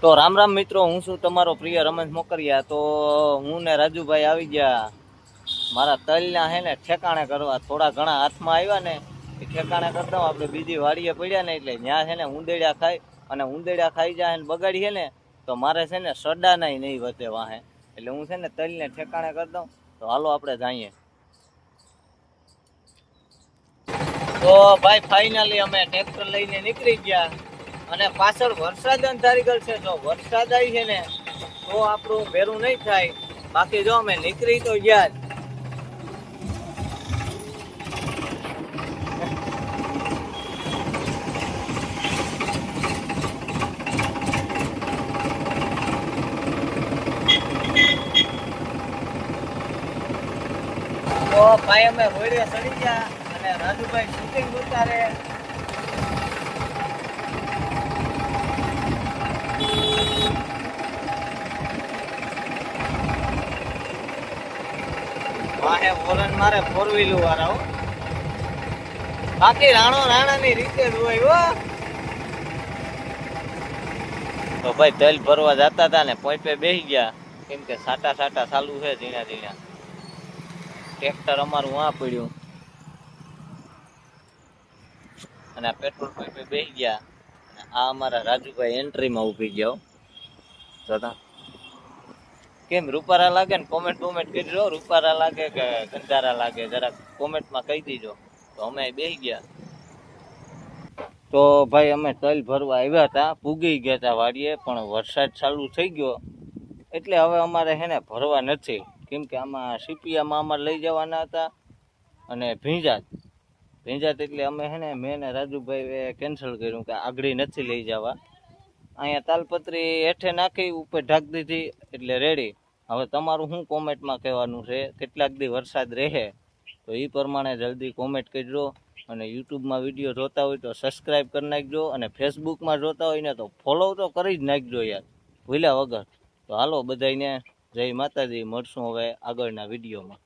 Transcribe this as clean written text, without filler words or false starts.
તો રામ રામ મિત્રો, હું છું તમારો પ્રિય રમેશ મોકરિયા। તો હું ને રાજુભાઈ આવી ગયા મારા તલના હે ને ઠેકાણે કરવા। થોડા ઘણા હાથમાં આવ્યા ને એ ઠેકાણે કરતા આપણે બીજી વાડીએ પડ્યા ને એટલે ત્યાં છે ને ઉંદેડા ખાઈ અને ઉંદેડા ખાઈ જાય ને બગાડી છે ને તો મારે છે ને સડા નહીં વધે વાહે, એટલે હું છે ને તલને ઠેકાણે કરી દઉં। તો હાલો આપણે જઈએ। તો ભાઈ ફાઇનલી અમે ટ્રેક્ટર લઈને નીકળી ગયા અને પાછળ વરસાદ અંધારી ગયેલ છે। જો વરસાદ આવી છે ને તો આપણું ભેરું નહીં થાય, બાકી જો અમે નીકળી તો ગયા જ। તો ભાઈ અમે હોડે ચડી ગયા અને રાજુભાઈ શૂટિંગ ઉતારે। વાહે વોરન મારે 4-wheeler વાળા હો, બાકી રાણાની રીતે જ હોય હો। તો ભાઈ તેલ ભરવા જતા હતા ને પોઈપે બેસી ગયા, કેમ કે સાટા ચાલુ છે ઝીણા। ટ્રેક્ટર અમારું આ પડ્યું અને આ પેટ્રોલ પંપે બેસી ગયા। આ અમારા રાજુભાઈ એન્ટ્રીમાં ઉભી ગયા। જોતા કેમ રૂપારા લાગે ને કોમેન્ટ કરજો, રૂપારા લાગે કે ગંધારા લાગે જરાક કોમેન્ટમાં કહી દીજો। તો અમે બેસી ગયા। તો ભાઈ અમે તલ ભરવા આવ્યા હતા, પૂગી ગયા હતા વાડીએ, પણ વરસાદ ચાલુ થઈ ગયો એટલે હવે અમારે હે ને ભરવા નથી, કેમ કે આમાં સીપિયામાં અમારે લઈ જવાના હતા અને ભીંજાત એટલે અમે હે ને મેં ને રાજુભાઈ કેન્સલ કર્યું કે આગળ નથી લઈ જવા। અહીંયા તાલપત્રી હેઠે નાખી ઉપર ઢાંક દીધી એટલે રેડી। હવે તમારું શું કોમેન્ટમાં કહેવાનું છે, કેટલાક દી વરસાદ રહે તો એ પ્રમાણે જલ્દી કોમેન્ટ કરજો। અને યુટ્યુબમાં વિડીયો જોતા હોય તો સબસ્ક્રાઈબ કરી નાખજો, અને ફેસબુકમાં જોતા હોય ને તો ફોલો તો કરી જ નાખજો યાર, ભૂલ્યા વગર। તો હાલો બધાને જય માતાજી, મળશું હવે આગળના વિડીયોમાં।